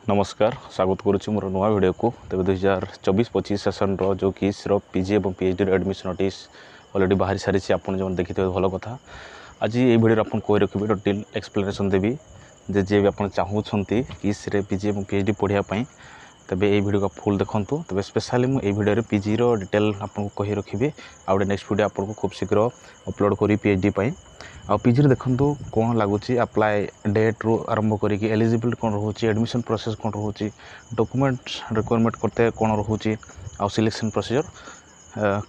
नमस्कार स्वागत करुच्ची मोर नुआ वीडियो को तेज 2024-25 सेसन जो किस पीजी और पीएचडी एडमिशन नोटिस अलरेडी बाहरी सारी आप जो देखी थे भल कथा आज ये वीडियो आप कही रखी डिटेल एक्सप्लेनेशन देवी जे भी आप चाहूँगी किस पीजी और पीएचडी पढ़ाई तेज ये वीडियो को फुल देखूँ तेज स्पेशली मुझे वीडियो पीजी डिटेल आपको कही रखी आउ नेक्स्ट वीडियो आपको खूब शीघ्र अपलोड करी पीएचडी आ पीजी देखो कौन लगुच अप्लाई डेट रू आरंभ करी एलिजिबल कौन रोचे एडमिशन प्रोसेस कौन रोचे डॉक्यूमेंट रिक्वायरमेंट करते कौन रोचे आ सिलेक्शन प्रोसीजर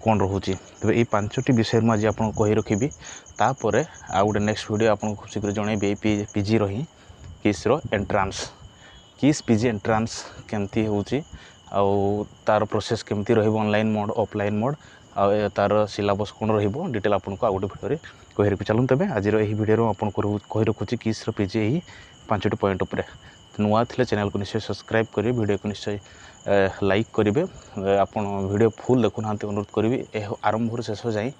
कौन रोचे तेज ये पांचटी विषय मुझे आपको कही रखी तापर आ गए नेक्स्ट वीडियो आपको खूब शीघ्र जनइबी पीजी रही किस एंट्रांस किस पीजी एंट्रांस केमती होची आउ तार प्रोसेस केमती रहिबो ऑनलाइन मोड ऑफलाइन मोड आ तार सिलेबस कौन रहिबो डिटेल आपको आ गोटे भिडियो कही रखी चलूँ तेज आज यही वीडियो आपको कही रखुची किस पीजी यही पांचटी पॉइंट उपर नुआ थे चैनल को निश्चय सब्सक्राइब करेंगे वीडियो को निश्चय लाइक करेंगे आपन वीडियो फुल देखुना अनुरोध करी आरंभ शेष जाए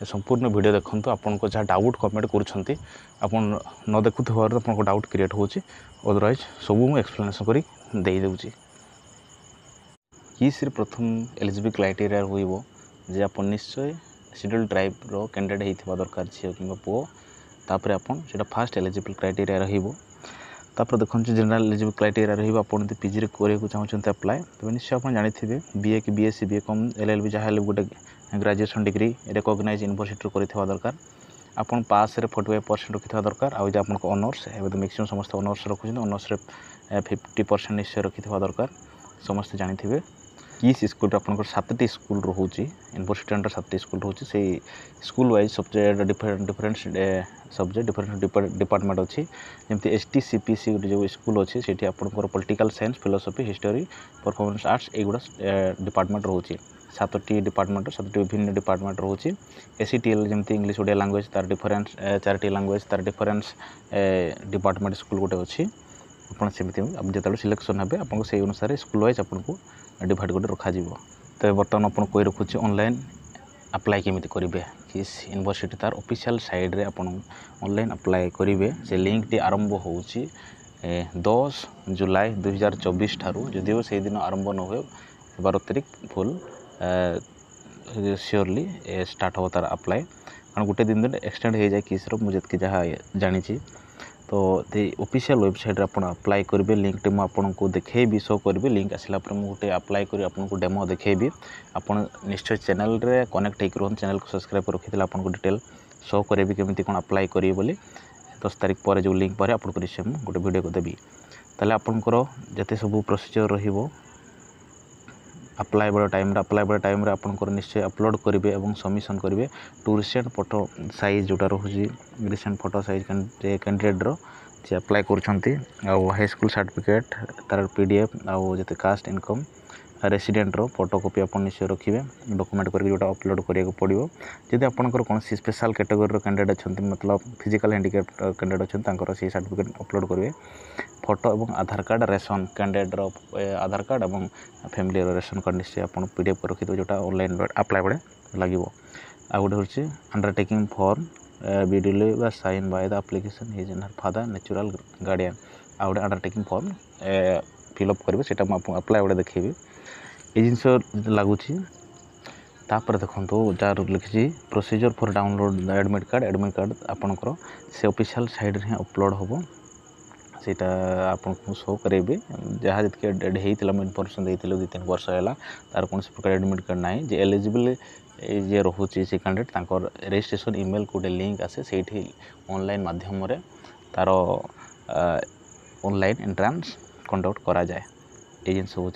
संपूर्ण वीडियो देखूँ आपन को जहाँ डाउट कमेंट कर न देखुवा आपको डाउट क्रिएट हो अदरवाइज सब मुझे एक्सप्लेनेशन कर देदे किस प्रथम एलिजिबल क्राइटेरिया हो जे आप निश्चय शेड्यूल ट्राइब रो कैंडिडेट होता दरकार झील कि पुओ तापर आपन से फास्ट एलिजिबल क्राइटेरिया रहिबो तापर देखो जनरल एलिजिबल क्राइटेरिया रहिबो आपन यदि पीजी रे को चाहते अप्लाई तबे निश्चय आप जानिथिबे बीए कि बीएससी बीकॉम एलएलबी जहाँ गोटे ग्रेजुएशन डिग्री रिकॉग्नाइज यूनिवर्सिटी करथिबा दरकार आपन पास रे 45% रखिथिबा दरकार आ जे आपन को ऑनर्स एबे तो मैक्सिमम समस्त ऑनर्स रखुछन ऑनर्स रे 50% निश्चय रखिथिबा दरकार समस्त जानिथिबे किस स्कूल आपंकर 7टी स्कूल रोचे यूनिवर्सिटी अंडर 7टी स्कूल रोचे से school wise subject different subject different department अच्छी जमी एसटीसीपीसी जो स्कूल अच्छे से आपंकर political science philosophy history performance arts एगुड़ा डिपार्टमेंट रोचे 7टी डिपार्टमेंट 7टी विभिन्न डिपार्टमेंट रोचे एसीटीएल जमी इंग्लिश ओडिया लैंग्वेज तार डिफरेंस 4टी लैंग्वेज तार डिफरेंस डिपार्टमेंट स्कूल गोटे अच्छी आपमती जो सिलेक्शन हे आपको से अनुसार स्कूल वाइज आपको डिवाइड कर रखा तो बर्तमान आपको कही रखुच्छे ऑनलाइन अप्लाई केमी करेंगे किस यूनिवर्सिटी तार ऑफिशियल साइड रे आपन ऑनलाइन अप्लाई करेंगे से लिंक टी आरंभ हो 10 जुलाई 2024 ठारू जदिव से दिन आरंभ न हुए 12 तारिख फुल श्योरली स्टार्ट हो तार अप्लाई कारण गोटे दिन एक्सटेंड हो जाए किस मुझे जहाँ जानी तो ऑफिशियल वेबसाइट रे आपण अप्लाई करेंगे लिंक टे मुझे देखेबी शो करी लिंक आसला गोटे अप्लाई कर आपको डेमो देखेबी आपन निश्चय चैनल रे कनेक्ट होकर रुहन चैनल को सब्सक्राइब कर रखी आपको डिटेल शो करेंगे केमी कौन अप्लाई करेंगे बोली 10 तारिख पर जो लिंक पर आपको निश्चय गोटे वीडियो को देवी ताले आपनकर जते सब प्रोसीजर रहिबो अप्लाई बड़ा टाइम रे आपनकर निश्चय अपलोड करेंगे और सबमिशन करेंगे टू रिसेंट फोटो साइज जोटा रोचे रिसेंट फोटो साइज कैंडिडेट रो जे अप्लाई कर हाई स्कूल सर्टिफिकेट तार पीडीएफ आउ जते कास्ट इनकम रेसिडेंट रो फोटोकॉपी आप निश्चय रखिए डॉक्यूमेंट करके जोटा अपलोड करिया पड़ो जदि आपंकर कौन स्पेशल कैटेगरी कैंडिडेट अच्छा मतलब फिजिकल हैंडिकैप कैंडिडेट अच्छा से सर्टिफिकेट अपलोड करेंगे फोटो और आधार कार्ड रेशन कैंडिडेट रो आधार कार्ड और फैमिली रेशन कार्ड निश्चय आप पीडीएफ कर रखिए जोटा ऑनलाइन अप्लाई बड़े लगे आ गोटे हूँ undertaking form duly sign by the application his and her father natural guardian आ गोटे अंडरटेकिंग फॉर्म फिलअप करेंगे से अप्लाई बड़े देखेबी ये जिनस लगुच तापर देखो जार लिखी procedure for download admit card आपंकर से ऑफिशियल साइड रे अपलोड हम सेटा आपको शो करेंगे जहाँ जी होता मुझे इनफर्मेशन देती 2-3 वर्ष है तार कौन प्रकार एडमिट कार्ड ना जे एलिजिबल जे रोचे से कैंडिडेट रजिस्ट्रेशन ईमेल को लिंक आसे से ऑनलाइन माध्यम तार ऑनलाइन एंट्रांस कंडक्ट करा जाए ये जिन हूँ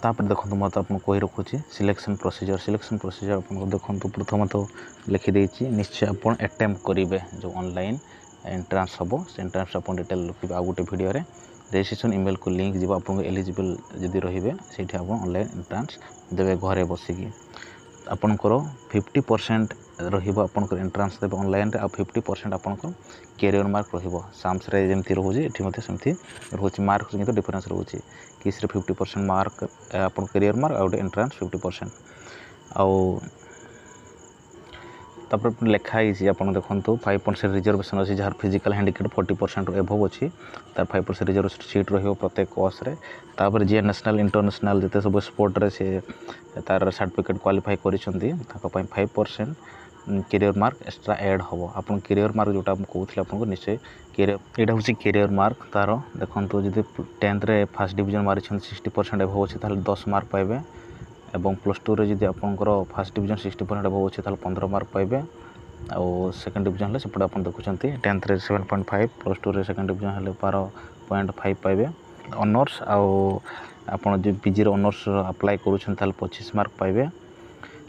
तापर देखो मत आपको कही रखुच्छी सिलेक्शन प्रोसीजर आपको देखो प्रथम तो लिखिदे निश्चय आप अटेम्प्ट करेंगे जो ऑनलाइन एंट्रांस हम से एंट्रांस आप डिटेल रखिए आ गोटे वीडियो रजिस्ट्रेशन ईमेल को लिंक जी आपको एलिजिबल जदि रे से आप ऑनलाइन एंट्रांस देवे घरे बसिकी आपंकर 50% रपर एंट्रांस देवे ऑनलाइन आ 50% आपंकर कैरियर मार्क रम्स जमी रोचे ये सेमती रोचे मार्क सहित डिफरेन्स रोचे किस 50% मार्क आप कैरियर मार्क आ एंट्रांस 50% आउ तापर लिखाई आप देखो 5% रिजर्वेशन अच्छी जार फिजिकल हैंडिकेप 40% एभव अच्छी तार 5% रिजर्वेशन सीट रही प्रत्येक कोर्स तापर जी नेशनल इंटरनेशनल जिते सब स्पोर्ट रे से तार सर्टिफिकेट क्वालिफाई करिसेंती 5% कैरियर मार्क एक्स्ट्रा ऐड हम आप कैरियर मार्क जोटा कहूँ आपको निश्चय कैरियर यहाँ हूँ कैरियर मार्क तार देखो जी 10th रे फर्स्ट डिवीजन मारी 60% एभव अच्छे 10 मार्क पाइबे एवं +2 रे जदि आपंकर फर्स्ट डिवीजन 60% एभव अच्छे 15 मार्क पाइबे आउ सेकेंड डिवीजन है सेपटे आप देखुं 10th रे 7.5 +2 रे सेकेंड डिवीजन है 12.5 पाइबे ऑनर्स आउ आप पीजी ऑनर्स अप्लाई करूँ 25 मार्क पाइबे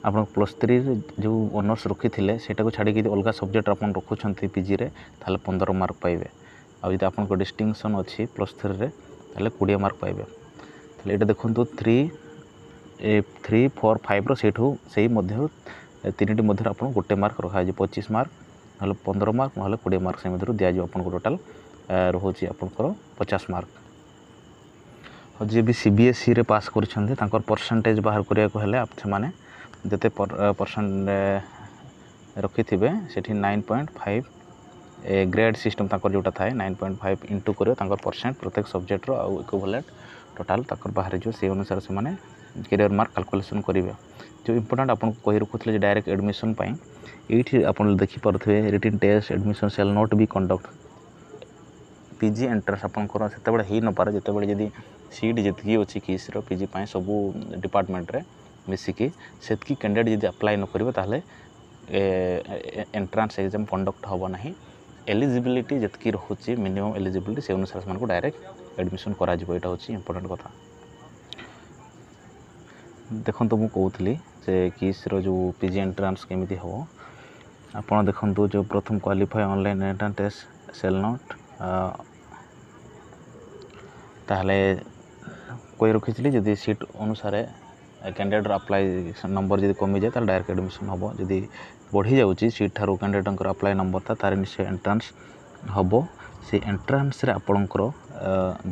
आप +3 जो ऑनर्स रखी थे को छाड़ी अलग सब्जेक्ट आप रखुं पीजी रे 15 मार्क पाइबे आउ जब आपको डिस्टिंक्शन अच्छी +3 रे 20 मार्क पाइबे ये देखो 3, 4, 5 रो से तीन मध्य आप गोटे मार्क रखा 25 मार्क ना 15 मार्क ना 20 मार्क से दिज्व आपको टोटाल रोचे आपंकर 50 मार्क जी भी CBSE रे पास कर परसेंटेज बाहर करने से जिते परसेंट रखी थे से 9.5 ग्रेड सिस्टम जोटा थाए 9.5 इंटू कर परसेंट प्रत्येक सब्जेक्टर आउ इक्विवेलेंट टोटाल बाहर जो से अनुसार से माने कैरियर मार्क कैलकुलेशन करेंगे जो इम्पोर्टेंट आपको कही रखुले डायरेक्ट एडमिशन ये आप देखिपे written test admission shall not be conduct PG entrance आपंकर से हो न पारे जिते बड़े जदि सीट जी अच्छी किस पीजी सबू डिपार्टमेंट रे मिसिकी से कैंडिडेट जदि अप्लाई न करेंगे ताहले एंट्रांस एग्जाम कंडक्ट हम ना एलिजिबिलिटी जितकी रोचे मिनिमम एलिजिबिलिटी से अनुसार से डायरेक्ट एडमिशन करा यहाँ हूँ इंपोर्टेंट कथा देखो तो मुझे कहूली जे किस जो पीजी एंट्रांस केमी हम आप देखो जो प्रथम qualify online entrance test cell not ताहले कोई रखी जदि सीट अनुसार कैंडिडेट अप्लाई नंबर जब कमी जाए डायरेक्ट एडमिशन हम जदि बढ़ी जाऊँगी सीट ठार कैंडिडेट अप्लाई नंबर था तार निश्चय एंट्रांस हम से एंट्रांस रे आपणकर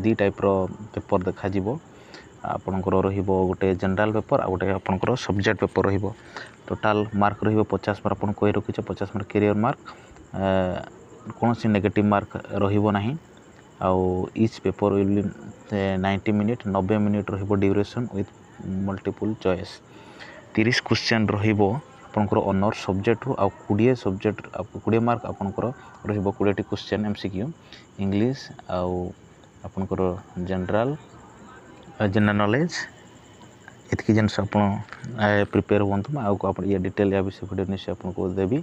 2 टाइप पेपर देखा आपणकर रोटे जनरल पेपर आ गोटे आपणकर सब्जेक्ट पेपर रो टोटाल मार्क रो 50 मार्क आप कही रखी 50 मार्क कैरियर मार्क कौन सी नेगेटिव मार्क रही आउ each paper will 90 minute 90 minute duration with multiple choice 30 question आपंकर ऑनर सब्जेक्ट रू आउ 20 सब्जेक्ट 20 मार्क आपंकर 20 क्वेश्चन MCQ इंग्लिश आउ आपंकर जनरल नॉलेज इतकी जिनस आप प्रिपेयर हूँ आप ये डिटेल या विषय वीडियो निश्चय आपको देवी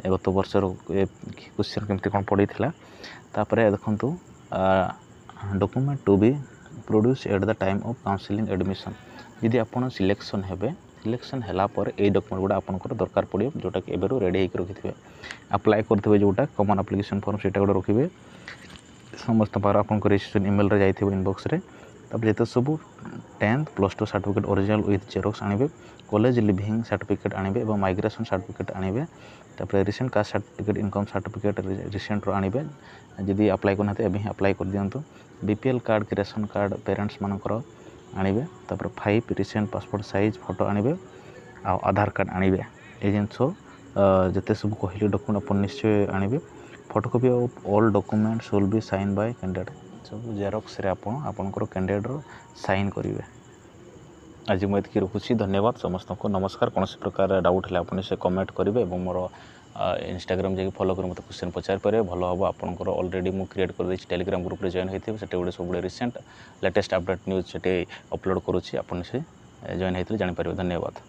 गत वर्षर क्वेश्चन केमती कौन पड़ी तापर देखु document to be produce at the time of counselling admission यदि आप सिलेक्शन हेबे सिलेक्शन है ये डॉक्यूमेंट गुड़ा आपंकर दरकार पड़े जोटा कि एवं रेडी होकर रखिए अप्लाई करेंगे जोटा कॉमन एप्लिकेशन फॉर्म से गोटे रखिए समस्त पार आप रजिस्ट्रेशन ईमेल रे जाइए इनबॉक्स रे तापर जिते सब 10th +2 certificate original with xerox आनिबे कॉलेज लिविंग सर्टिफिकेट आनिबे एवं माइग्रेशन सर्टिफिकेट आनिबे तापर recent caste certificate income certificate recent रो आनिबे जदि अप्लाई करना एवं अप्लाई कर दिंतु BPL कार्ड कि रेशन कार्ड पेरेंट्स मानकर आनिबे तापर 5 रिसेंट पासपोर्ट साइज फोटो आनिबे आ आधार कार्ड आनिबे ए जिनस जिते सब कहली डॉक्यूमेंट आप निश्चय आनिबे photocopy of all documents will be sign by candidate सब जेरोक्स रे आपणकर कैंडिडेट साइन करेंगे आज मुझे रखुच्छी धन्यवाद समस्त को नमस्कार कौन प्रकार डाउट है आपने से कमेंट करेंगे और मोर इंस्टाग्राम जाकि फॉलो कर मत क्वेश्चन पचार पारे भल हम आपंकर ऑलरेडी मुझे क्रिएट कर टेलीग्राम ग्रुप रे जॉइन होते गोटे सब रिसेंट लेटेस्ट अपडेट न्यूज से अपलोड करुच्छी आपने से जॉइन होते जापर धन्यवाद।